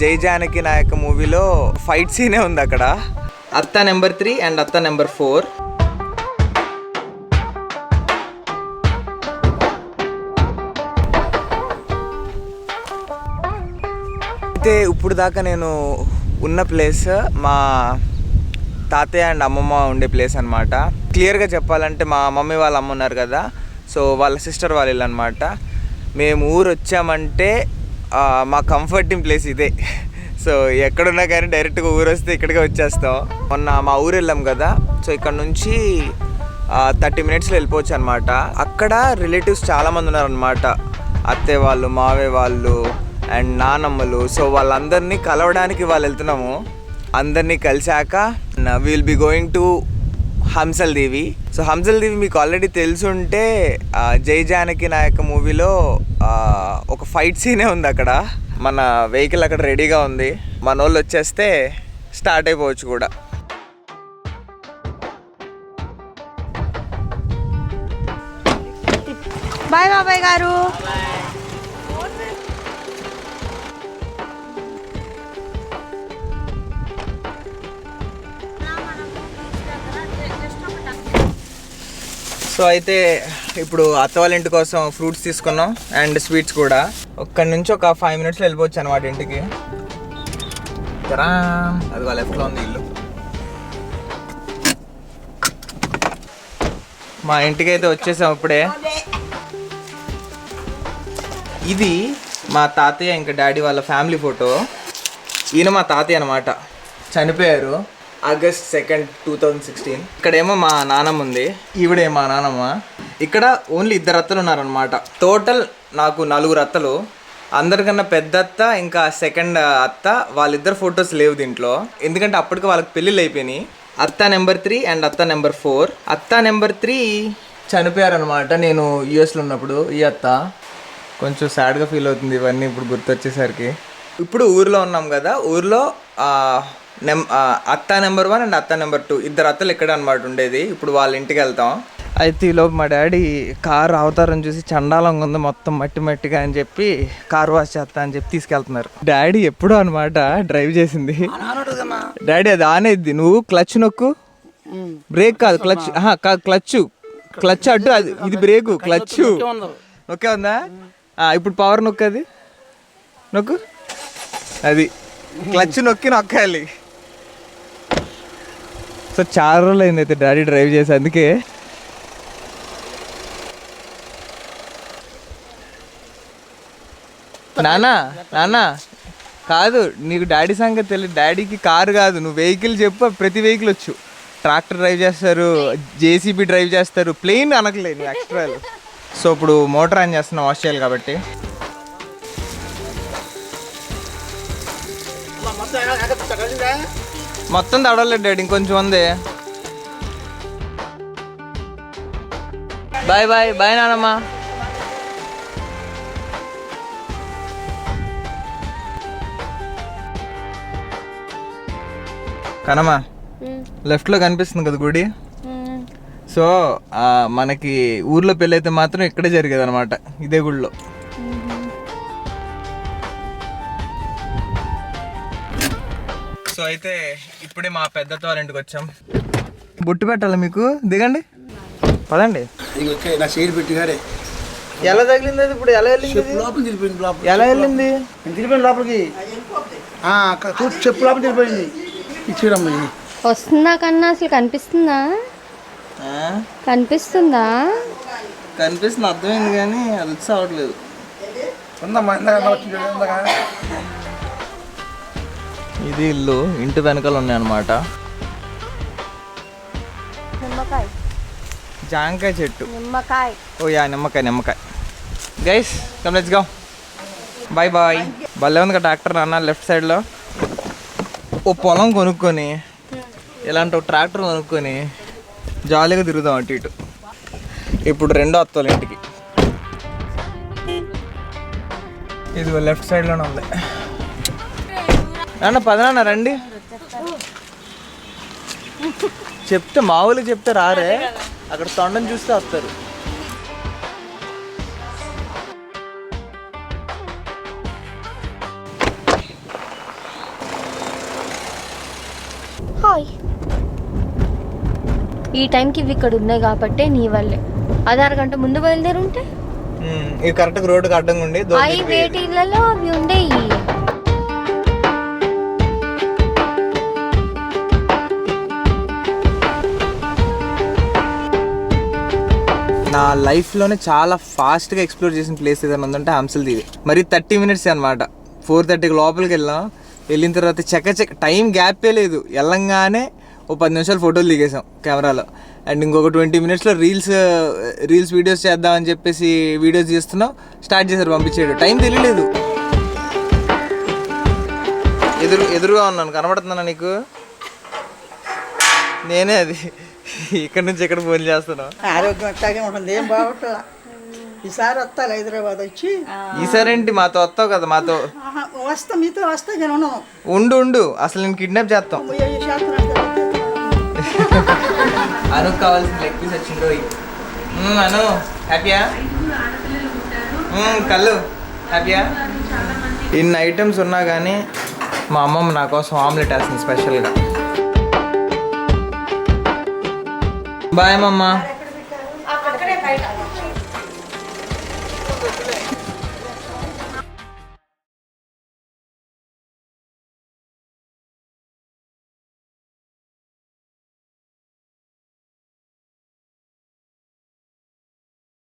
జై జానకి నాయక మూవీలో ఫైట్ సీనే ఉంది అక్కడ. అత్త నెంబర్ 3 అండ్ అత్త నెంబర్ 4. అయితే ఇప్పుడు దాకా నేను ఉన్న ప్లేస్ మా తాతయ్య అండ్ అమ్మమ్మ ఉండే ప్లేస్ అనమాట. క్లియర్గా చెప్పాలంటే మా మమ్మీ వాళ్ళ అమ్మ ఉన్నారు కదా, సో వాళ్ళ సిస్టర్ వాళ్ళ ఇల్లు అనమాట. మేము ఊరు వచ్చామంటే మా కంఫర్టింగ్ ప్లేస్ ఇదే. సో ఎక్కడున్నా కానీ డైరెక్ట్గా ఊరు వస్తే ఇక్కడికే వచ్చేస్తాం. మొన్న మా ఊరు వెళ్ళాం కదా, సో ఇక్కడ నుంచి 30 మినిట్స్లో వెళ్ళిపోవచ్చు అనమాట. అక్కడ రిలేటివ్స్ చాలామంది ఉన్నారనమాట, అత్తయ్య వాళ్ళు, మావయ్య వాళ్ళు అండ్ నానమ్మలు. సో వాళ్ళందరినీ కలవడానికి వాళ్ళు వెళ్తున్నాము. అందరినీ కలిసాక will be going to Hamsaladeevi. So Hamsaladeevi మీకు ఆల్రెడీ తెలుసుంటే జై జానకి నాయక మూవీలో ఒక ఫైట్ సీనే ఉంది అక్కడ. మన వెహికల్ అక్కడ రెడీగా ఉంది, మన వాళ్ళు వచ్చేస్తే స్టార్ట్ అయిపోవచ్చు కూడా. బాయ్ బాబాయ్ గారు. సో అయితే ఇప్పుడు అత్త వాళ్ళ ఇంటి కోసం ఫ్రూట్స్ తీసుకున్నాం అండ్ స్వీట్స్ కూడా. ఒక్కడి నుంచి ఒక 5 మినిట్స్లో వెళ్ళిపోవచ్చు అనమాట ఇంటికి. అది వాళ్ళ లెఫ్ట్లో ఉంది ఇల్లు. మా ఇంటికి అయితే వచ్చేసాం ఇప్పుడే. ఇది మా తాతయ్య ఇంకా డాడీ వాళ్ళ ఫ్యామిలీ ఫోటో. ఈయన మా తాతయ్య అనమాట, చనిపోయారు August 2nd, 2016. ఇక్కడేమో మా నానమ్మ ఉంది, ఈవిడే మా నానమ్మ. ఇక్కడ ఓన్లీ 2 అత్తలు ఉన్నారనమాట. టోటల్ నాకు 4 అత్తలు. అందరికన్నా పెద్ద అత్త ఇంకా సెకండ్ అత్త వాళ్ళిద్దరు ఫొటోస్ లేవు దీంట్లో, ఎందుకంటే అప్పటికి వాళ్ళకి పెళ్ళిళ్ళు అయిపోయినాయి. అత్త నెంబర్ 3 అండ్ అత్త నెంబర్ 4. అత్త నెంబర్ 3 చనిపోయారనమాట నేను యూఎస్లో ఉన్నప్పుడు. ఈ అత్త కొంచెం సాడ్గా ఫీల్ అవుతుంది ఇవన్నీ ఇప్పుడు గుర్తొచ్చేసరికి. ఇప్పుడు ఊర్లో ఉన్నాం కదా, ఊర్లో అత్త నెంబర్ 1 అండ్ అత్త నెంబర్ 2 2 అత్తలు ఇక్కడ అనమాట ఉండేది. ఇప్పుడు వాళ్ళ ఇంటికి వెళ్తాం. అయితే ఈలోపు మా డాడీ కారు అవతారం చూసి చండాలంగా ఉంది మొత్తం మట్టి మట్టిగా అని చెప్పి కారు వాష్ చేస్తా అని చెప్పి తీసుకెళ్తున్నారు. డాడీ ఎప్పుడూ అనమాట డ్రైవ్ చేసింది. డాడీ అది ఆన్ అయింది, నువ్వు క్లచ్ నొక్కు. బ్రేక్ కాదు, క్లచ్. క్లచ్ అడ్డు, అది ఇది బ్రేకు. క్లచ్ నొక్కే ఉందా? ఇప్పుడు పవర్ నొక్కది, నొక్కు. అది క్లచ్ నొక్కాలి. సో చాలా రోజులు అయింది అయితే డాడీ డ్రైవ్ చేసి. అందుకే నాన్న కాదు, నీకు డాడీ సంగతి తెలియదు. డాడీకి కారు కాదు, నువ్వు వెహికల్ చెప్పు, ప్రతి వెహికల్ వచ్చు. ట్రాక్టర్ డ్రైవ్ చేస్తారు, జేసీబీ డ్రైవ్ చేస్తారు, ప్లేన్ అనకలేదు ఎక్స్ట్రా. సో ఇప్పుడు మోటార్ ఆన్ చేస్తున్నాం వాష్ చేయాలి కాబట్టి. మొత్తం తడవలేదు డాడీ, ఇంకొంచెం ఉంది. బాయ్ బాయ్ బాయ్ నానమ్మ. కనమ్మా లెఫ్ట్లో కనిపిస్తుంది కదా గుడి. సో మనకి ఊర్లో పెళ్ళి అయితే మాత్రం ఇక్కడే జరిగేది అనమాట, ఇదే గుడిలో. సో అయితే ఇప్పుడే మా పెద్దతో వాళ్ళ ఇంటికి వచ్చాం. బొట్టు పెట్టాలి మీకు, దిగండి పదండి. ఎలా తగిలింది అది? ఇప్పుడు ఎలా వెళ్ళింది? ఎలా వెళ్ళింది? తిరిగిపోయింది లోపలికి, చెప్పు లోపలికి తిరిగిపోయింది. వస్తుందా కన్నా? అసలు కనిపిస్తుందా? కనిపిస్తుంది, అర్థమైంది కానీ అది వచ్చి అవట్లేదు. ఇది ఇల్లు, ఇంటి వెనకాల ఉన్నాయన్నమాట. జాంకాయ చెట్టు, ఓ యా నిమ్మకాయ. Guys come let's go. Bye bye. భలే ఉంది కదా ట్రాక్టర్ నాన్న లెఫ్ట్ సైడ్లో. ఓ పొలం కొనుక్కొని ఇలాంటి ఒక ట్రాక్టర్ కొనుక్కొని జాలీగా తిరుగుదాం అటు ఇటు. ఇప్పుడు 2వ అత్తోళ్ళ ఇంటికి. ఇది లెఫ్ట్ సైడ్లోనే ఉంది. నాన్న పదనాన్న రండి. చెప్తే మామూలుగా చెప్తే రారే, అక్కడ తొండని చూస్తే వస్తారు. ఈ టైంకి ఇవి ఇక్కడ ఉన్నాయి కాబట్టి నీ వల్లే. అది అరగంట ముందు బయలుదేరుంటే ఇది కరెక్ట్గా రోడ్డుకి అడ్డంగా ఉండి అవి వేటిలలో అవి ఉండేవి. నా లైఫ్లోనే చాలా ఫాస్ట్గా ఎక్స్ప్లోర్ చేసిన ప్లేస్ ఏదైనా ఉందంటే హంసల్ దీవి. మరి 30 మినిట్స్ అనమాట. 4:30కి లోపలికి వెళ్ళిన తర్వాత చెక్క టైం గ్యాపే లేదు. వెళ్ళంగానే ఓ 10 నిమిషాలు ఫోటోలు దిగేసాం కెమెరాలో. అండ్ ఇంకొక 20 మినిట్స్లో రీల్స్ వీడియోస్ చేద్దామని చెప్పేసి వీడియోస్ చేస్తున్నాం. స్టార్ట్ చేశారు పంపించేయడం. టైం తెలియలేదు. ఎదురుగా ఉన్నాను, కనబడుతున్నానా నీకు? నేనే అది. ఇక్కడ నుంచి ఎక్కడ ఫోన్ చేస్తున్నావు? ఆరోగ్యం అట్లాగే ఉంటుంది, ఏం బాగుంటుందా? ఈసారి వస్తాను హైదరాబాద్ వచ్చి. ఈసారి ఏంటి మాతో వస్తావు కదా? మాతో వస్తా, మీతో వస్తా. నేను ఉండు అసలు నేను కిడ్నాప్ చేస్తాం. అనుకు కావాల్సిన లెగ్ పీస్ వచ్చిందో. అను హ్యాపీయా? కళ్ళు హ్యాపీయా? ఇన్ని ఐటమ్స్ ఉన్నా కానీ మా అమ్మమ్మ నా కోసం ఆమ్లెట్ వేస్తుంది స్పెషల్గా. బాయ్ అమ్మమ్మ.